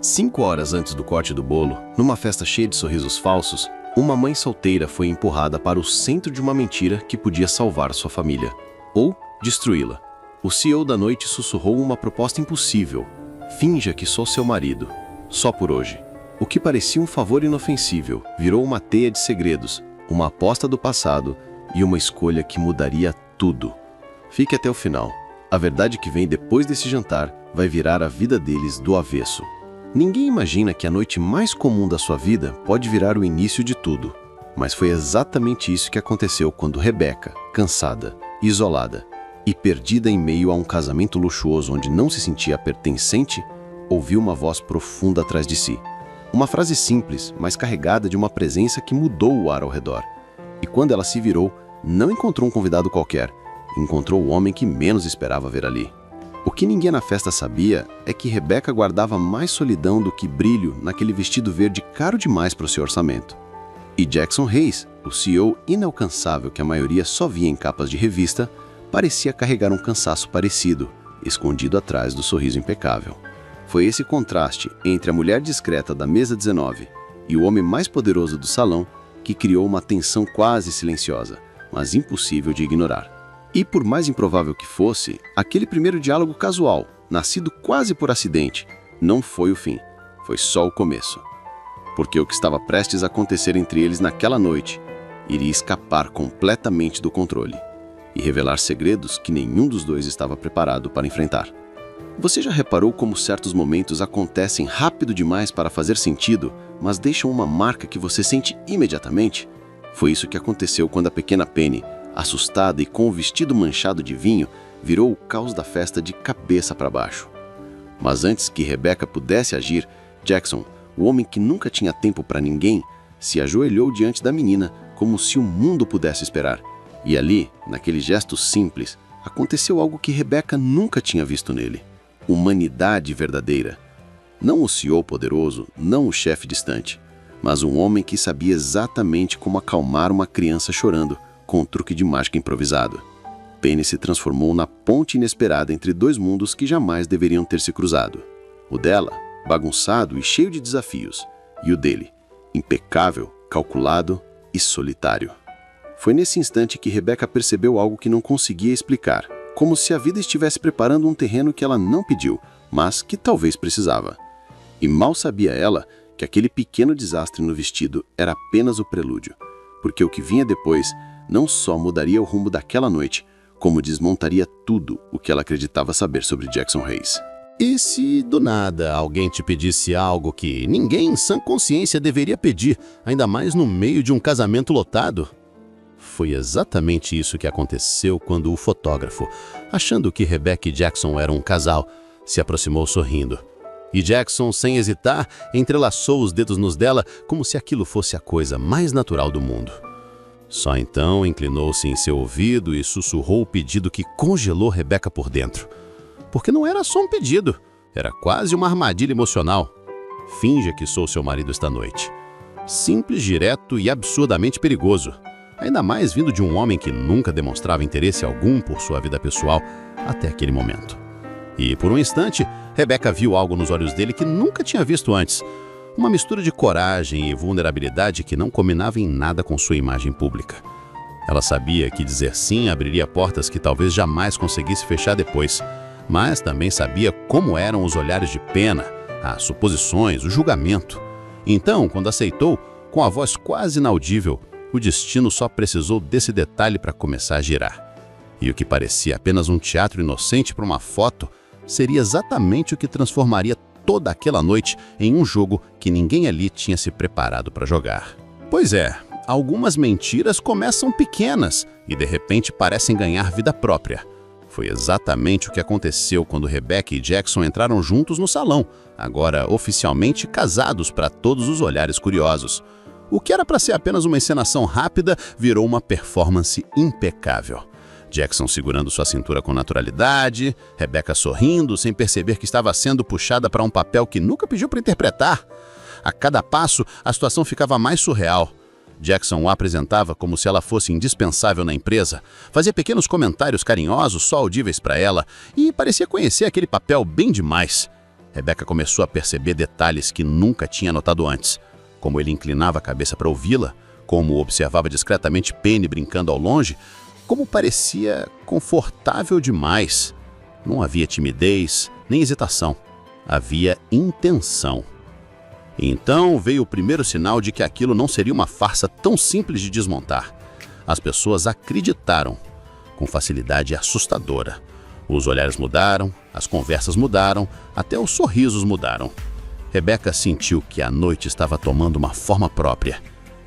5 horas antes do corte do bolo, numa festa cheia de sorrisos falsos, uma mãe solteira foi empurrada para o centro de uma mentira que podia salvar sua família, ou destruí-la. O CEO da noite sussurrou uma proposta impossível. Finja que sou seu marido, só por hoje. O que parecia um favor inofensível virou uma teia de segredos, uma aposta do passado e uma escolha que mudaria tudo. Fique até o final. A verdade que vem depois desse jantar vai virar a vida deles do avesso. Ninguém imagina que a noite mais comum da sua vida pode virar o início de tudo. Mas foi exatamente isso que aconteceu quando Rebecca, cansada, isolada e perdida em meio a um casamento luxuoso onde não se sentia pertencente, ouviu uma voz profunda atrás de si. Uma frase simples, mas carregada de uma presença que mudou o ar ao redor. E quando ela se virou, não encontrou um convidado qualquer. Encontrou o homem que menos esperava ver ali. O que ninguém na festa sabia é que Rebecca guardava mais solidão do que brilho naquele vestido verde caro demais para o seu orçamento. E Jackson Hayes, o CEO inalcançável que a maioria só via em capas de revista, parecia carregar um cansaço parecido, escondido atrás do sorriso impecável. Foi esse contraste entre a mulher discreta da mesa 19 e o homem mais poderoso do salão que criou uma tensão quase silenciosa, mas impossível de ignorar. E por mais improvável que fosse, aquele primeiro diálogo casual, nascido quase por acidente, não foi o fim, foi só o começo. Porque o que estava prestes a acontecer entre eles naquela noite iria escapar completamente do controle e revelar segredos que nenhum dos dois estava preparado para enfrentar. Você já reparou como certos momentos acontecem rápido demais para fazer sentido, mas deixam uma marca que você sente imediatamente? Foi isso que aconteceu quando a pequena Penny, assustada e com o vestido manchado de vinho, virou o caos da festa de cabeça para baixo. Mas antes que Rebecca pudesse agir, Jackson, o homem que nunca tinha tempo para ninguém, se ajoelhou diante da menina como se o mundo pudesse esperar. E ali, naquele gesto simples, aconteceu algo que Rebecca nunca tinha visto nele. Humanidade verdadeira. Não o CEO poderoso, não o chefe distante, mas um homem que sabia exatamente como acalmar uma criança chorando, com um truque de mágica improvisado. Penny se transformou na ponte inesperada entre dois mundos que jamais deveriam ter se cruzado. O dela, bagunçado e cheio de desafios, e o dele, impecável, calculado e solitário. Foi nesse instante que Rebecca percebeu algo que não conseguia explicar, como se a vida estivesse preparando um terreno que ela não pediu, mas que talvez precisava. E mal sabia ela que aquele pequeno desastre no vestido era apenas o prelúdio, porque o que vinha depois não só mudaria o rumo daquela noite, como desmontaria tudo o que ela acreditava saber sobre Jackson Hayes. E se, do nada, alguém te pedisse algo que ninguém em sã consciência deveria pedir, ainda mais no meio de um casamento lotado? Foi exatamente isso que aconteceu quando o fotógrafo, achando que Rebecca e Jackson eram um casal, se aproximou sorrindo. E Jackson, sem hesitar, entrelaçou os dedos nos dela como se aquilo fosse a coisa mais natural do mundo. Só então inclinou-se em seu ouvido e sussurrou o pedido que congelou Rebecca por dentro. Porque não era só um pedido, era quase uma armadilha emocional. Finja que sou seu marido esta noite. Simples, direto e absurdamente perigoso. Ainda mais vindo de um homem que nunca demonstrava interesse algum por sua vida pessoal até aquele momento. E por um instante, Rebecca viu algo nos olhos dele que nunca tinha visto antes. Uma mistura de coragem e vulnerabilidade que não combinava em nada com sua imagem pública. Ela sabia que dizer sim abriria portas que talvez jamais conseguisse fechar depois, mas também sabia como eram os olhares de pena, as suposições, o julgamento. Então, quando aceitou, com a voz quase inaudível, o destino só precisou desse detalhe para começar a girar. E o que parecia apenas um teatro inocente para uma foto seria exatamente o que transformaria toda aquela noite em um jogo que ninguém ali tinha se preparado para jogar. Pois é, algumas mentiras começam pequenas e de repente parecem ganhar vida própria. Foi exatamente o que aconteceu quando Rebecca e Jackson entraram juntos no salão, agora oficialmente casados para todos os olhares curiosos. O que era para ser apenas uma encenação rápida virou uma performance impecável. Jackson segurando sua cintura com naturalidade, Rebecca sorrindo sem perceber que estava sendo puxada para um papel que nunca pediu para interpretar. A cada passo, a situação ficava mais surreal. Jackson o apresentava como se ela fosse indispensável na empresa, fazia pequenos comentários carinhosos só audíveis para ela e parecia conhecer aquele papel bem demais. Rebecca começou a perceber detalhes que nunca tinha notado antes, como ele inclinava a cabeça para ouvi-la, como observava discretamente Penny brincando ao longe, como parecia confortável demais. Não havia timidez, nem hesitação. Havia intenção. Então veio o primeiro sinal de que aquilo não seria uma farsa tão simples de desmontar. As pessoas acreditaram, com facilidade assustadora. Os olhares mudaram, as conversas mudaram, até os sorrisos mudaram. Rebecca sentiu que a noite estava tomando uma forma própria.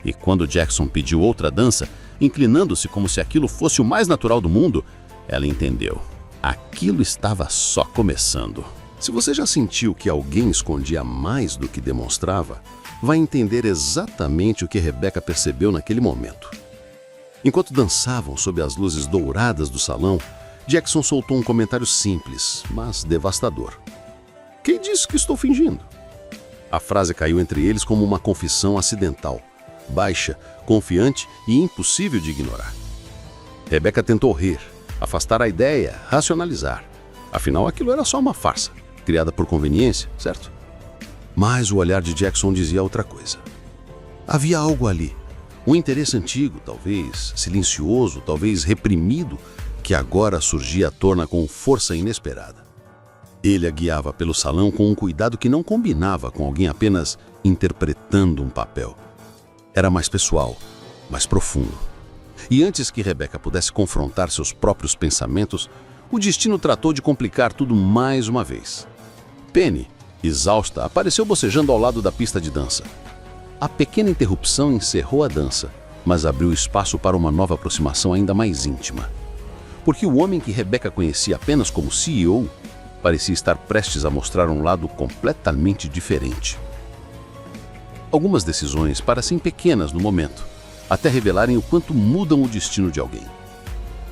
E quando Jackson pediu outra dança, inclinando-se como se aquilo fosse o mais natural do mundo, ela entendeu. Aquilo estava só começando. Se você já sentiu que alguém escondia mais do que demonstrava, vai entender exatamente o que Rebecca percebeu naquele momento. Enquanto dançavam sob as luzes douradas do salão, Jackson soltou um comentário simples, mas devastador. Quem disse que estou fingindo? A frase caiu entre eles como uma confissão acidental, baixa, confiante e impossível de ignorar. Rebecca tentou rir, afastar a ideia, racionalizar. Afinal, aquilo era só uma farsa, criada por conveniência, certo? Mas o olhar de Jackson dizia outra coisa. Havia algo ali, um interesse antigo, talvez silencioso, talvez reprimido, que agora surgia à tona com força inesperada. Ele a guiava pelo salão com um cuidado que não combinava com alguém apenas interpretando um papel. Era mais pessoal, mais profundo. E antes que Rebecca pudesse confrontar seus próprios pensamentos, o destino tratou de complicar tudo mais uma vez. Penny, exausta, apareceu bocejando ao lado da pista de dança. A pequena interrupção encerrou a dança, mas abriu espaço para uma nova aproximação ainda mais íntima. Porque o homem que Rebecca conhecia apenas como CEO parecia estar prestes a mostrar um lado completamente diferente. Algumas decisões parecem pequenas no momento, até revelarem o quanto mudam o destino de alguém.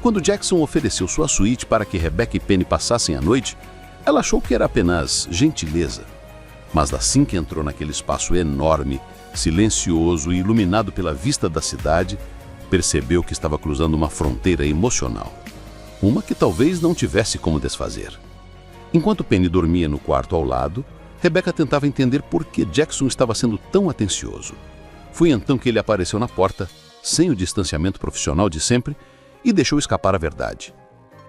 Quando Jackson ofereceu sua suíte para que Rebecca e Penny passassem a noite, ela achou que era apenas gentileza. Mas assim que entrou naquele espaço enorme, silencioso e iluminado pela vista da cidade, percebeu que estava cruzando uma fronteira emocional. Uma que talvez não tivesse como desfazer. Enquanto Penny dormia no quarto ao lado, Rebecca tentava entender por que Jackson estava sendo tão atencioso. Foi então que ele apareceu na porta, sem o distanciamento profissional de sempre, e deixou escapar a verdade.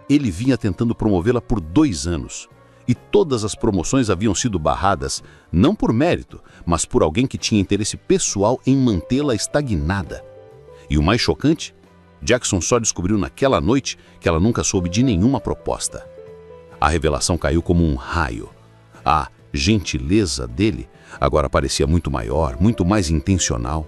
Ele vinha tentando promovê-la por 2 anos, e todas as promoções haviam sido barradas, não por mérito, mas por alguém que tinha interesse pessoal em mantê-la estagnada. E o mais chocante, Jackson só descobriu naquela noite que ela nunca soube de nenhuma proposta. A revelação caiu como um raio. A gentileza dele agora parecia muito maior, muito mais intencional.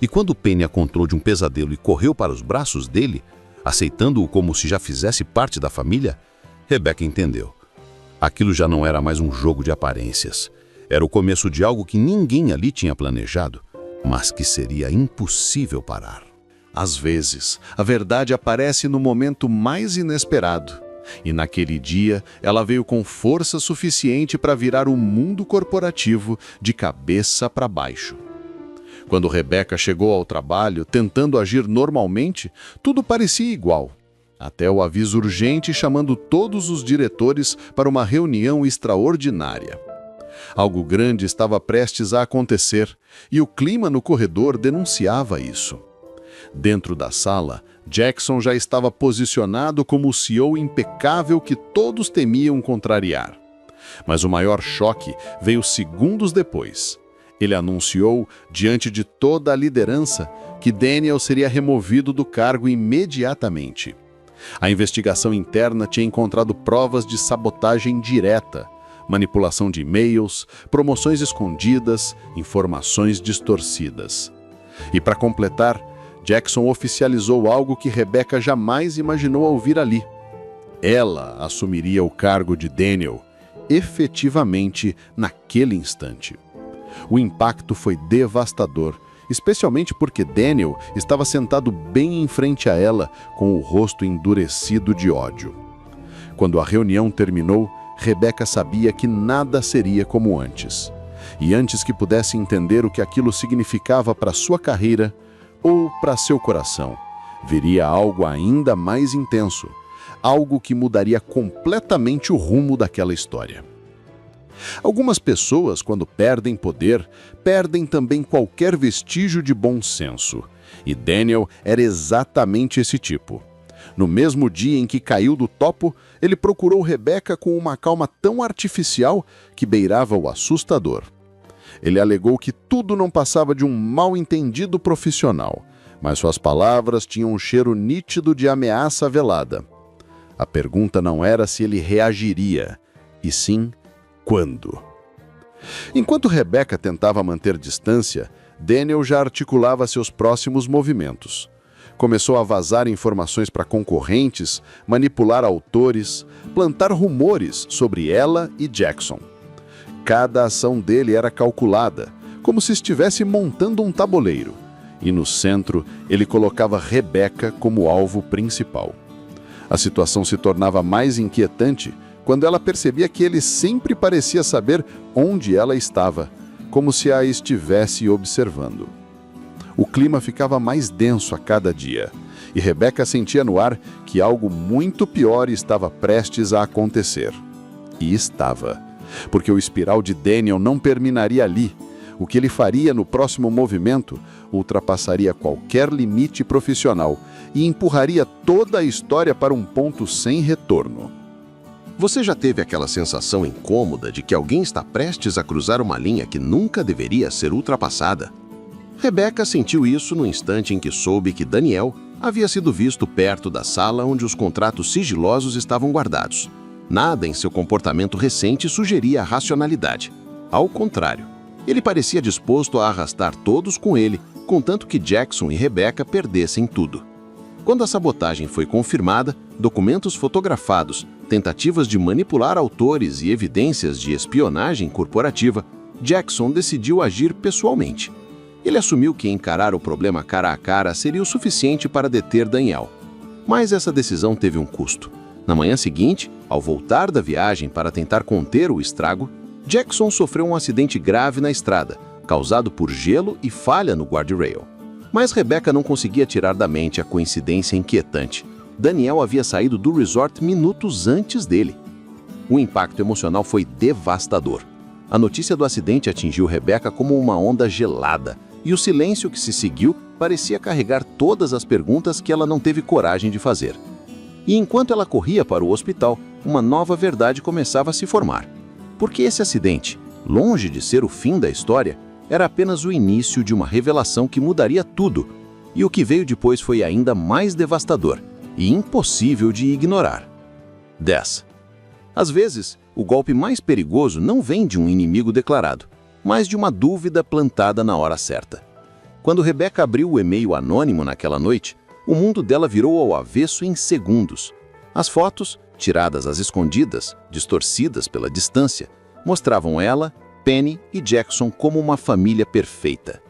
E quando Penny a encontrou de um pesadelo e correu para os braços dele, aceitando-o como se já fizesse parte da família, Rebecca entendeu. Aquilo já não era mais um jogo de aparências. Era o começo de algo que ninguém ali tinha planejado, mas que seria impossível parar. Às vezes, a verdade aparece no momento mais inesperado. E naquele dia, ela veio com força suficiente para virar o mundo corporativo de cabeça para baixo. Quando Rebecca chegou ao trabalho, tentando agir normalmente, tudo parecia igual. Até o aviso urgente chamando todos os diretores para uma reunião extraordinária. Algo grande estava prestes a acontecer, e o clima no corredor denunciava isso. Dentro da sala, Jackson já estava posicionado como o CEO impecável que todos temiam contrariar. Mas o maior choque veio segundos depois. Ele anunciou, diante de toda a liderança, que Daniel seria removido do cargo imediatamente. A investigação interna tinha encontrado provas de sabotagem direta, manipulação de e-mails, promoções escondidas, informações distorcidas. E para completar, Jackson oficializou algo que Rebecca jamais imaginou ouvir ali. Ela assumiria o cargo de Daniel, efetivamente naquele instante. O impacto foi devastador, especialmente porque Daniel estava sentado bem em frente a ela, com o rosto endurecido de ódio. Quando a reunião terminou, Rebecca sabia que nada seria como antes. E antes que pudesse entender o que aquilo significava para sua carreira ou para seu coração, viria algo ainda mais intenso, algo que mudaria completamente o rumo daquela história. Algumas pessoas, quando perdem poder, perdem também qualquer vestígio de bom senso. E Daniel era exatamente esse tipo. No mesmo dia em que caiu do topo, ele procurou Rebecca com uma calma tão artificial que beirava o assustador. Ele alegou que tudo não passava de um mal-entendido profissional, mas suas palavras tinham um cheiro nítido de ameaça velada. A pergunta não era se ele reagiria, e sim quando. Enquanto Rebecca tentava manter distância, Daniel já articulava seus próximos movimentos. Começou a vazar informações para concorrentes, manipular autores, plantar rumores sobre ela e Jackson. Cada ação dele era calculada, como se estivesse montando um tabuleiro, e no centro ele colocava Rebecca como alvo principal. A situação se tornava mais inquietante quando ela percebia que ele sempre parecia saber onde ela estava, como se a estivesse observando. O clima ficava mais denso a cada dia, e Rebecca sentia no ar que algo muito pior estava prestes a acontecer. E estava, porque o espiral de Daniel não terminaria ali. O que ele faria no próximo movimento ultrapassaria qualquer limite profissional e empurraria toda a história para um ponto sem retorno. Você já teve aquela sensação incômoda de que alguém está prestes a cruzar uma linha que nunca deveria ser ultrapassada? Rebecca sentiu isso no instante em que soube que Daniel havia sido visto perto da sala onde os contratos sigilosos estavam guardados. Nada em seu comportamento recente sugeria a racionalidade. Ao contrário, ele parecia disposto a arrastar todos com ele, contanto que Jackson e Rebecca perdessem tudo. Quando a sabotagem foi confirmada, documentos fotografados, tentativas de manipular autores e evidências de espionagem corporativa, Jackson decidiu agir pessoalmente. Ele assumiu que encarar o problema cara a cara seria o suficiente para deter Daniel. Mas essa decisão teve um custo. Na manhã seguinte, ao voltar da viagem para tentar conter o estrago, Jackson sofreu um acidente grave na estrada, causado por gelo e falha no guardrail. Mas Rebecca não conseguia tirar da mente a coincidência inquietante. Daniel havia saído do resort minutos antes dele. O impacto emocional foi devastador. A notícia do acidente atingiu Rebecca como uma onda gelada, e o silêncio que se seguiu parecia carregar todas as perguntas que ela não teve coragem de fazer. E enquanto ela corria para o hospital, uma nova verdade começava a se formar. Porque esse acidente, longe de ser o fim da história, era apenas o início de uma revelação que mudaria tudo, e o que veio depois foi ainda mais devastador e impossível de ignorar. 10. Às vezes, o golpe mais perigoso não vem de um inimigo declarado, mas de uma dúvida plantada na hora certa. Quando Rebecca abriu o e-mail anônimo naquela noite, o mundo dela virou ao avesso em segundos. As fotos, tiradas às escondidas, distorcidas pela distância, mostravam ela, Penny e Jackson como uma família perfeita.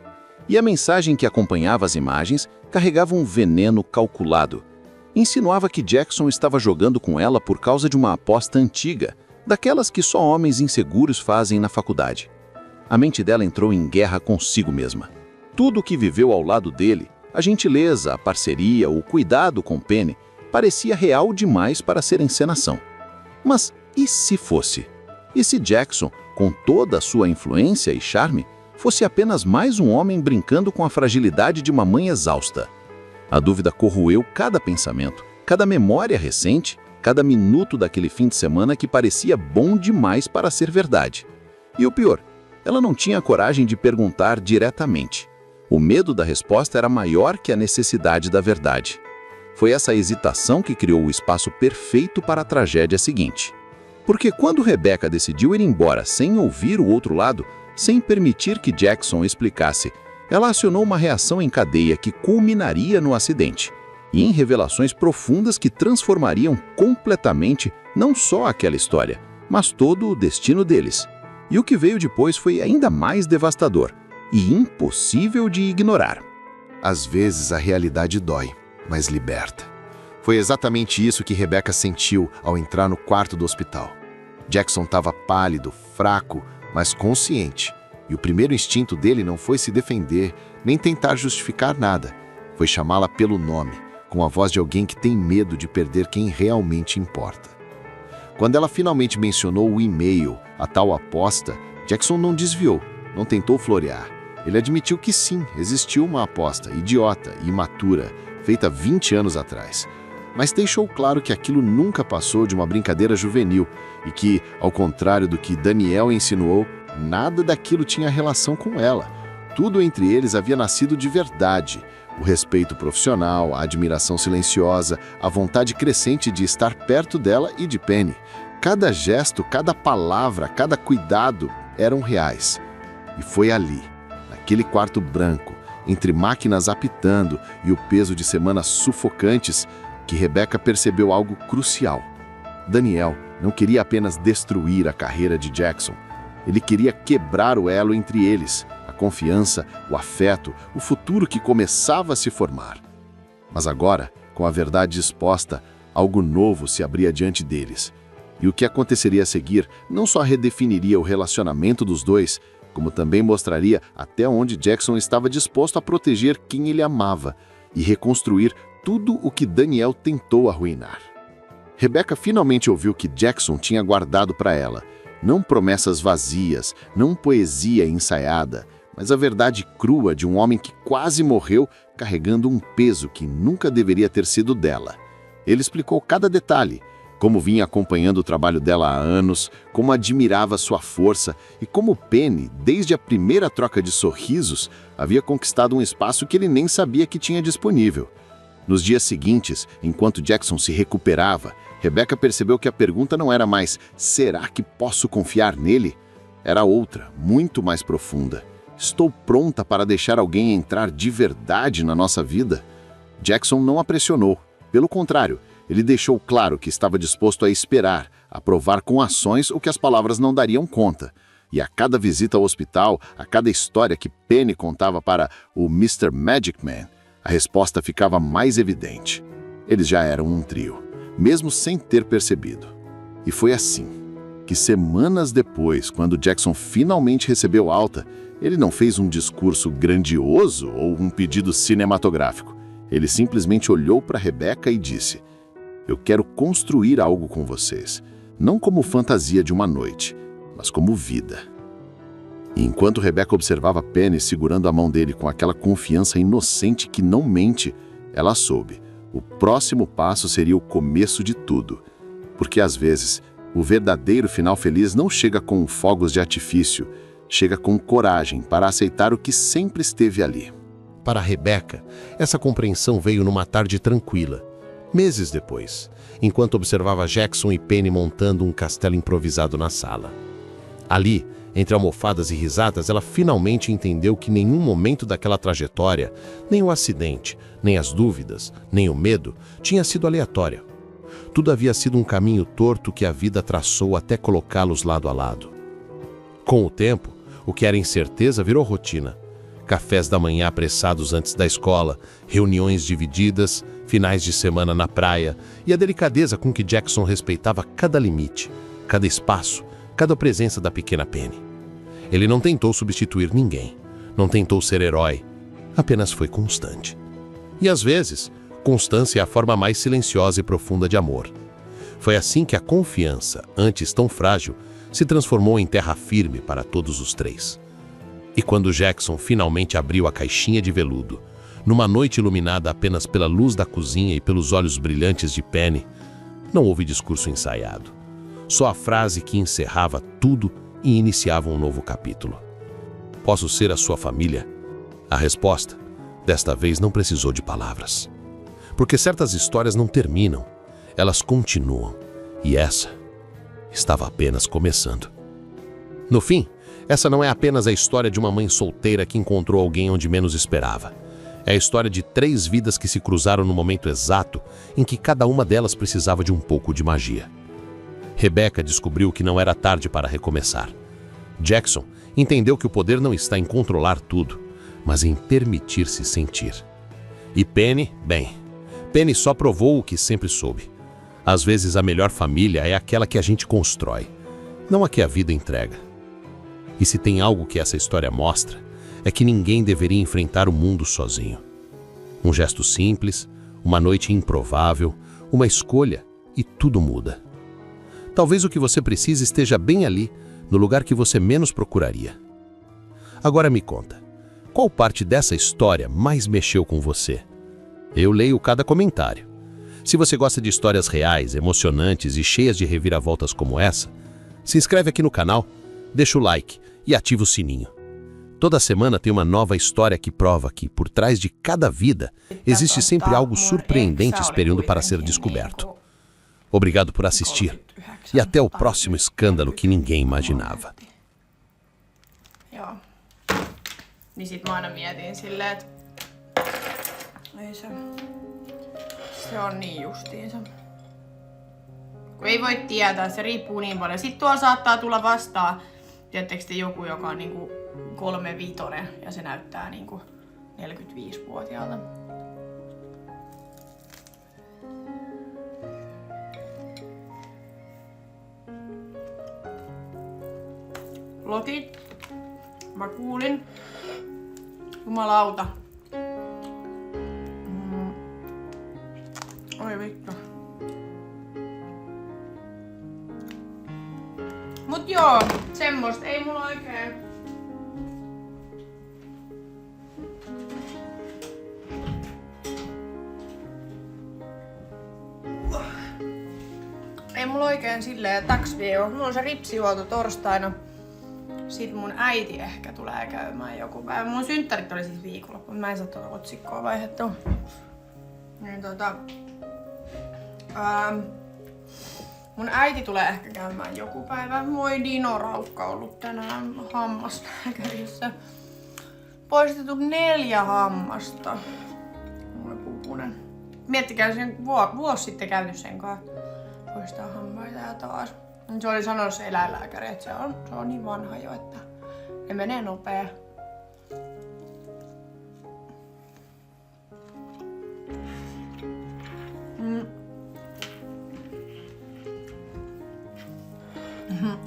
E a mensagem que acompanhava as imagens carregava um veneno calculado. Insinuava que Jackson estava jogando com ela por causa de uma aposta antiga, daquelas que só homens inseguros fazem na faculdade. A mente dela entrou em guerra consigo mesma. Tudo o que viveu ao lado dele, a gentileza, a parceria, o cuidado com Penny, parecia real demais para ser encenação. Mas e se fosse? E se Jackson, com toda a sua influência e charme, fosse apenas mais um homem brincando com a fragilidade de uma mãe exausta? A dúvida corroeu cada pensamento, cada memória recente, cada minuto daquele fim de semana que parecia bom demais para ser verdade. E o pior, ela não tinha coragem de perguntar diretamente. O medo da resposta era maior que a necessidade da verdade. Foi essa hesitação que criou o espaço perfeito para a tragédia seguinte. Porque quando Rebecca decidiu ir embora sem ouvir o outro lado, sem permitir que Jackson explicasse, ela acionou uma reação em cadeia que culminaria no acidente e em revelações profundas que transformariam completamente não só aquela história, mas todo o destino deles. E o que veio depois foi ainda mais devastador e impossível de ignorar. Às vezes a realidade dói, mas liberta. Foi exatamente isso que Rebecca sentiu ao entrar no quarto do hospital. Jackson estava pálido, fraco, mas consciente. E o primeiro instinto dele não foi se defender, nem tentar justificar nada. Foi chamá-la pelo nome, com a voz de alguém que tem medo de perder quem realmente importa. Quando ela finalmente mencionou o e-mail, a tal aposta, Jackson não desviou, não tentou florear. Ele admitiu que sim, existiu uma aposta idiota e imatura, feita 20 anos atrás. Mas deixou claro que aquilo nunca passou de uma brincadeira juvenil e que, ao contrário do que Daniel insinuou, nada daquilo tinha relação com ela. Tudo entre eles havia nascido de verdade. O respeito profissional, a admiração silenciosa, a vontade crescente de estar perto dela e de Penny. Cada gesto, cada palavra, cada cuidado eram reais. E foi ali, naquele quarto branco, entre máquinas apitando e o peso de semanas sufocantes, que Rebecca percebeu algo crucial. Daniel não queria apenas destruir a carreira de Jackson. Ele queria quebrar o elo entre eles, a confiança, o afeto, o futuro que começava a se formar. Mas agora, com a verdade exposta, algo novo se abria diante deles. E o que aconteceria a seguir não só redefiniria o relacionamento dos dois, como também mostraria até onde Jackson estava disposto a proteger quem ele amava e reconstruir tudo o que Daniel tentou arruinar. Rebecca finalmente ouviu que Jackson tinha guardado para ela. Não promessas vazias, não poesia ensaiada, mas a verdade crua de um homem que quase morreu carregando um peso que nunca deveria ter sido dela. Ele explicou cada detalhe, como vinha acompanhando o trabalho dela há anos, como admirava sua força e como Penny, desde a primeira troca de sorrisos, havia conquistado um espaço que ele nem sabia que tinha disponível. Nos dias seguintes, enquanto Jackson se recuperava, Rebecca percebeu que a pergunta não era mais "será que posso confiar nele?" Era outra, muito mais profunda. Estou pronta para deixar alguém entrar de verdade na nossa vida? Jackson não a pressionou. Pelo contrário, ele deixou claro que estava disposto a esperar, a provar com ações o que as palavras não dariam conta. E a cada visita ao hospital, a cada história que Penny contava para o Mr. Magic Man, a resposta ficava mais evidente. Eles já eram um trio, mesmo sem ter percebido. E foi assim que, semanas depois, quando Jackson finalmente recebeu alta, ele não fez um discurso grandioso ou um pedido cinematográfico. Ele simplesmente olhou para Rebecca e disse: "Eu quero construir algo com vocês, não como fantasia de uma noite, mas como vida." E enquanto Rebecca observava Penny segurando a mão dele com aquela confiança inocente que não mente, ela soube. O próximo passo seria o começo de tudo. Porque às vezes, o verdadeiro final feliz não chega com fogos de artifício, chega com coragem para aceitar o que sempre esteve ali. Para Rebecca, essa compreensão veio numa tarde tranquila, meses depois, enquanto observava Jackson e Penny montando um castelo improvisado na sala. Ali, entre almofadas e risadas, ela finalmente entendeu que nenhum momento daquela trajetória, nem o acidente, nem as dúvidas, nem o medo, tinha sido aleatória. Tudo havia sido um caminho torto que a vida traçou até colocá-los lado a lado. Com o tempo, o que era incerteza virou rotina. Cafés da manhã apressados antes da escola, reuniões divididas, finais de semana na praia e a delicadeza com que Jackson respeitava cada limite, cada espaço, cada presença da pequena Penny. Ele não tentou substituir ninguém, não tentou ser herói, apenas foi constante. E às vezes, constância é a forma mais silenciosa e profunda de amor. Foi assim que a confiança, antes tão frágil, se transformou em terra firme para todos os três. E quando Jackson finalmente abriu a caixinha de veludo, numa noite iluminada apenas pela luz da cozinha e pelos olhos brilhantes de Penny, não houve discurso ensaiado. Só a frase que encerrava tudo e iniciava um novo capítulo. "Posso ser a sua família?" A resposta, desta vez, não precisou de palavras. Porque certas histórias não terminam, elas continuam. E essa estava apenas começando. No fim, essa não é apenas a história de uma mãe solteira que encontrou alguém onde menos esperava. É a história de 3 vidas que se cruzaram no momento exato em que cada uma delas precisava de um pouco de magia. Rebecca descobriu que não era tarde para recomeçar. Jackson entendeu que o poder não está em controlar tudo, mas em permitir-se sentir. E Penny, Penny só provou o que sempre soube. Às vezes a melhor família é aquela que a gente constrói, não a que a vida entrega. E se tem algo que essa história mostra, é que ninguém deveria enfrentar o mundo sozinho. Um gesto simples, uma noite improvável, uma escolha e tudo muda. Talvez o que você precisa esteja bem ali, no lugar que você menos procuraria. Agora me conta, qual parte dessa história mais mexeu com você? Eu leio cada comentário. Se você gosta de histórias reais, emocionantes e cheias de reviravoltas como essa, se inscreve aqui no canal, deixa o like e ativa o sininho. Toda semana tem uma nova história que prova que, por trás de cada vida, existe sempre algo surpreendente esperando para ser descoberto. Obrigado por assistir e até o próximo escândalo que ninguém imaginava. Joo. Niin sit mä aina mietin silleen, että ei se on niin justiinsa. Kun ei voi tietää, se riippuu niin paljon. Sitten tuolla saattaa tulla vastaan, tiedättekö te, joku, joka on niinku 35 ja se näyttää niinku 45-vuotiaalta. Lotit. Mä kuulin. Jumalauta. Oi vittu. Mut joo, semmoista ei mulla oikein. Ei mulla oikein silleen täks viikko. Mulla on se ripsihuolto torstaina. Sitten mun äiti ehkä tulee käymään joku päivä. Mun synttärit oli siis viikonloppu, mutta mä en saa tuota otsikkoa vaihdettua. Niin mun äiti tulee ehkä käymään joku päivä. Moi Dino Raukka ollut tänään hammaslääkärissä. Poistettu 4 hammasta. Mulla pupunen. Miettikää, sen vuosi sitten käynyt sen kanssa poistaa hampaita ja taas. Se oli sanonut se eläinlääkäri, että se on niin vanha jo, että ne menee nopea.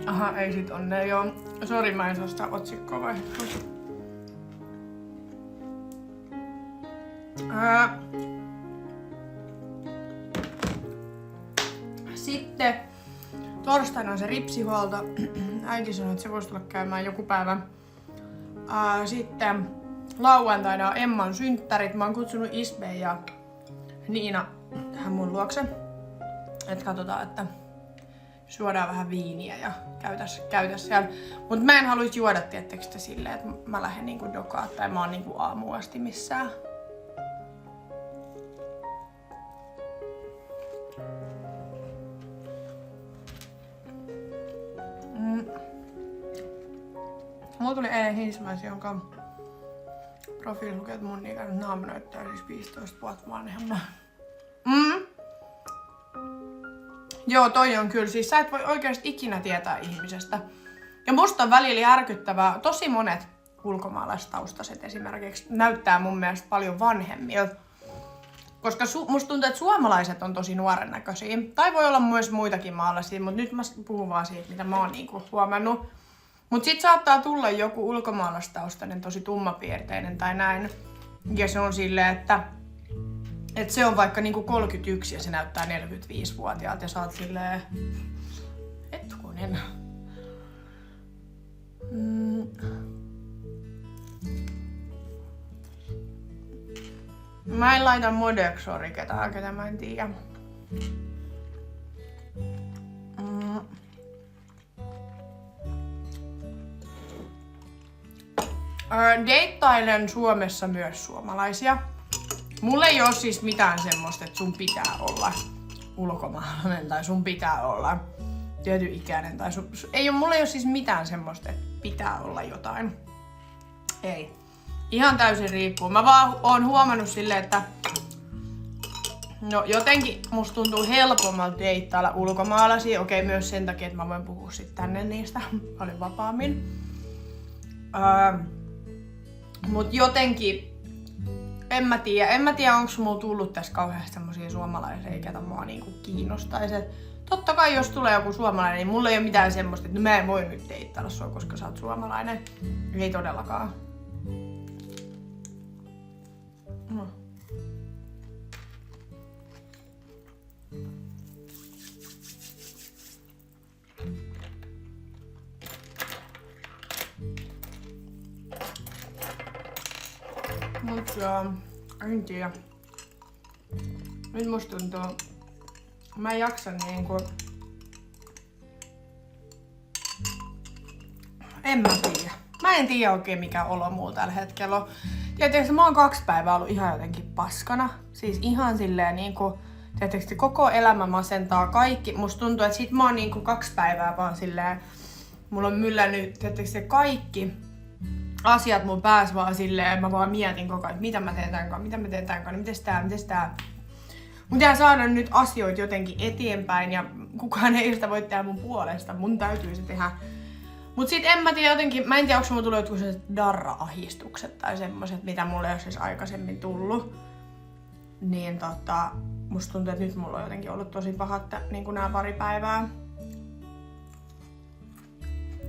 Aha, ei sit onne joo. Sori, mä en saa sitä otsikkoa vaihdettua. Sitten torstaina on se ripsihuolto. Äiti sanoi, että se voisi tulla käymään joku päivä. Sitten lauantaina on Emman synttärit. Mä oon kutsunut Isbe ja Niina tähän mun luokse. Et katsotaan, että juodaan vähän viiniä ja käytäs siellä. Mut mä en haluis juoda tiettekö silleen, että mä lähden niinku dokaan tai mä oon niinku aamuun asti missään. Mulla tuli eilen Hinsmäis, jonka profiili lukee, että mun ikäinen naama näyttää siis 15 vuotta vanhemman. Joo, toi on kyllä. Siis sä et voi oikeasti ikinä tietää ihmisestä. Ja musta on välillä järkyttävää. Tosi monet ulkomaalaistaustaiset esimerkiksi näyttää mun mielestä paljon vanhemmilta. Koska musta tuntuu, että suomalaiset on tosi nuoren näköisiä. Tai voi olla myös muitakin maalaisia, mutta nyt mä puhun vaan siitä, mitä mä oon niinku huomannut. Mut sit saattaa tulla joku ulkomaalaistaustainen, tosi tummapiirteinen tai näin. Ja se on silleen, että se on vaikka niinku 31 ja se näyttää 45-vuotiaalta ja sä oot silleen... Hetkonen. Mä en laita Modexori ketään, ketä mä en tiedä. Deittailen Suomessa myös suomalaisia. Mulla ei oo siis mitään semmoista, että sun pitää olla ulkomaalainen tai sun pitää olla tietyn ikäinen tai mulla ei oo siis mitään semmoista, että pitää olla jotain. Ei. Ihan täysin riippuu. Mä vaan oon huomannut silleen, että no jotenkin musta tuntuu helpommalta deittailla ulkomaalaisia. Okei, myös sen takia, että mä voin puhua sit tänne niistä paljon vapaammin. Mut jotenkin en mä tiedä onko mulla tullut tässä kauheasti semmosia suomalaisia, ketä mua niinku kiinnostaisi. Totta kai jos tulee joku suomalainen, niin mulla ei oo mitään semmoista, että mä en voi nyt deittailla sua, koska sä oot suomalainen. Ei todellakaan. No. Mut joo, en tiedä. Nyt musta tuntuu, mä en jaksa niinku... En mä tiedä. Mä en tiedä oikein mikä olo muu tällä hetkellä on. Tietysti mä oon 2 päivää ollut ihan jotenkin paskana. Siis ihan silleen niinku... Tietysti koko elämä masentaa kaikki. Musta tuntuu, että sit mä oon niinku 2 päivää vaan silleen... Mulla on myllännyt tietysti kaikki asiat mun päässä vaan silleen, mä vaan mietin koko ajan, mitä mä teen tän kanssa, mites tää. Mun pitää saada nyt asioita jotenkin eteenpäin ja kukaan ei sitä voi tehdä mun puolesta, mun täytyy se tehdä. Mut sit en mä tiedä jotenkin, mä en tiedä onko mulla tullut jotkut sellaiset darra-ahdistukset tai semmoset, mitä mulle ei ole siis aikaisemmin tullut. Niin musta tuntuu, että nyt mulla on jotenkin ollut tosi pahat niin nää pari päivää.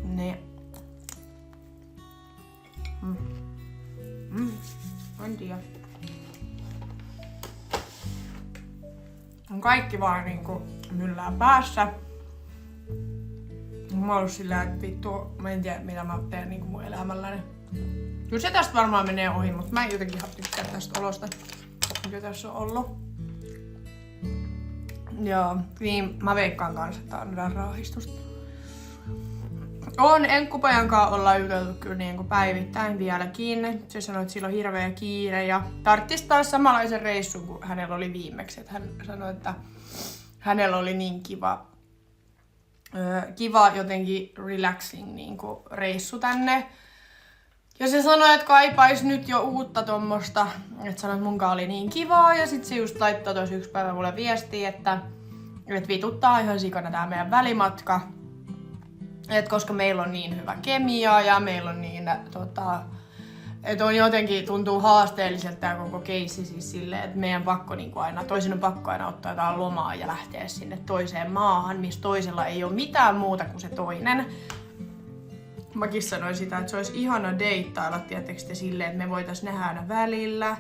Niin. En tiedä. On kaikki vaan niinku myllää päässä. Mä oon ollut sillä, että vittu, mä en tiedä mitä mä teen niinku mun elämälläni. Kyllä se tästä varmaan menee ohi, mutta mä en jotenkin tykkää tästä olosta, mikä tässä on ollut. Joo, niin mä veikkaan kanssa, että tää on raahistusta. On Enkkupojan kanssa ollaan juteltu kyllä niinku päivittäin vieläkin. Se sanoi, että sillä on hirveä kiire ja tarttis taas samanlaisen reissun kuin hänellä oli viimeksi. Että hän sanoi, että hänellä oli niin kiva jotenkin relaxing niinku reissu tänne. Ja se sanoi, että kaipais nyt jo uutta tommosta. Että sanoi, että munkaan oli niin kivaa ja sit se just laittoi tossa 1 päivä mulle viestiä, että vituttaa ihan sikana tää meidän välimatka. Et koska meillä on niin hyvä kemia ja meillä on niin, että on jotenkin tuntuu haasteelliselta tää koko keissi siis silleen, että meidän pakko niinku aina, toisen on pakko aina ottaa jotain lomaa ja lähteä sinne toiseen maahan, missä toisella ei ole mitään muuta kuin se toinen. Mäkin sanoin sitä, että se olisi ihana deittailla tietysti silleen, että me voitais nähdä aina välillä.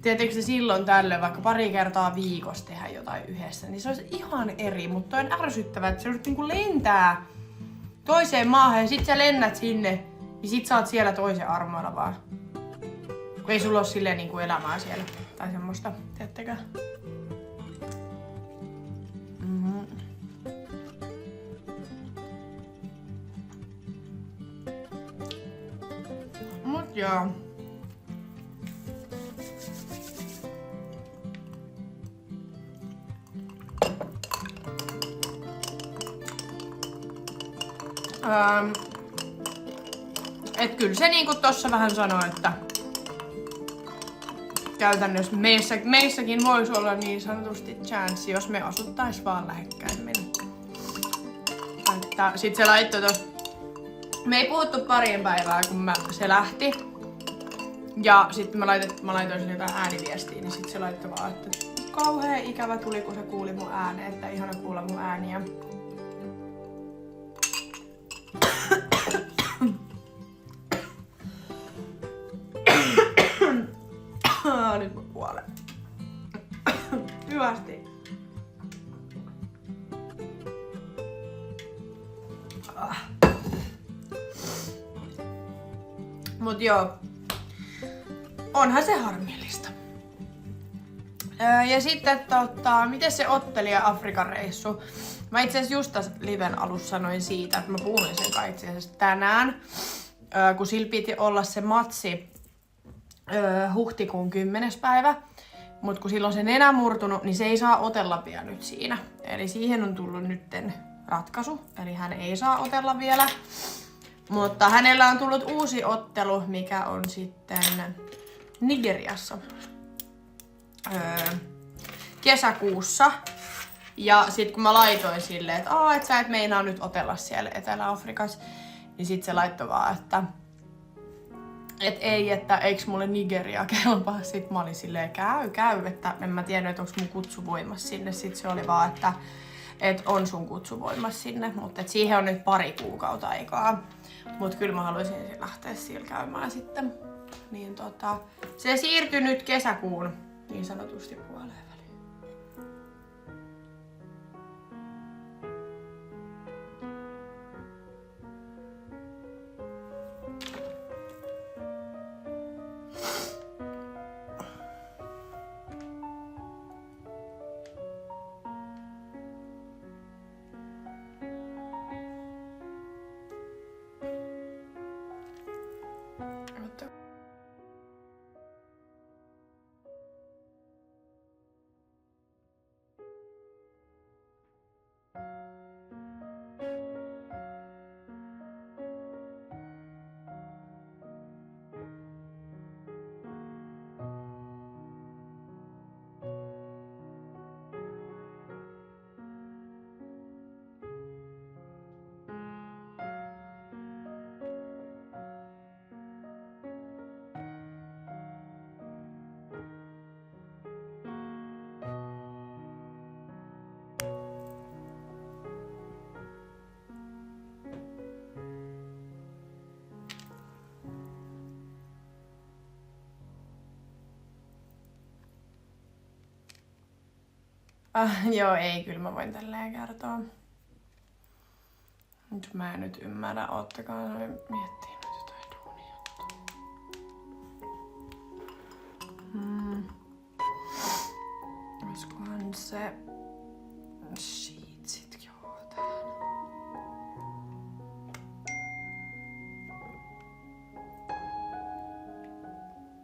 Tietysti silloin tällöin vaikka pari kertaa viikossa tehdä jotain yhdessä, niin se olisi ihan eri, mutta on ärsyttävää, että se olisi niinku lentää toiseen maahan ja sit sä lennät sinne, niin sit sä oot siellä toisen armoilla vaan. Kun ei sulla oo silleen niinku elämää siellä tai semmoista, tiedättekö? Mut joo. Et kyllä se niinku tossa vähän sanoi, että käytännössä meissäkin voisi olla niin sanotusti chanssi, jos me asuttais vaan lähekkäimmin. Että sit se laittoi tos... Me ei puhuttu parien päivää, kun se lähti. Ja sitten mä laitoin sille jotain ääniviestiä, niin sit se laittoi vaan, että kauhea ikävä tuli, kun se kuuli mun ääneen, että ihana kuulla mun ääniä. Nyt mä kuolen. Hyvästi. Mut joo. Onhan se harmillista. Ja sitten miten se ottelija Afrikan reissu? Mä itse asiassa just tässä liven alussa sanoin siitä, että mä puhuin sen kai itse asiassa tänään. Kun sillä piti olla se matsi huhtikuun 10. päivä. Mut kun silloin se nenä murtunut, niin se ei saa otella vielä nyt siinä. Eli siihen on tullut nytten ratkaisu. Eli hän ei saa otella vielä. Mutta hänellä on tullut uusi ottelu, mikä on sitten Nigeriassa kesäkuussa. Ja sit kun mä laitoin silleen, että et sä et meinaa nyt otella siellä Etelä-Afrikassa, niin sit se laittoi vaan, että ei, että eiks mulle Nigeria kelpaa. Sit mä olin silleen, käy, että en mä tiennyt, että onks mun kutsu voimassa sinne. Sit se oli vaan, että on sun kutsu voimassa sinne, mutta siihen on nyt 2 kuukautta aikaa. Mut kyllä mä haluaisin lähteä siellä käymään sitten. Niin se siirtyi nyt kesäkuun niin sanotusti puoleen väliin. Joo, ei, kyllä mä voin tälleen kertoa. Nyt mä en nyt ymmärrä, oottakaa noin miettiä.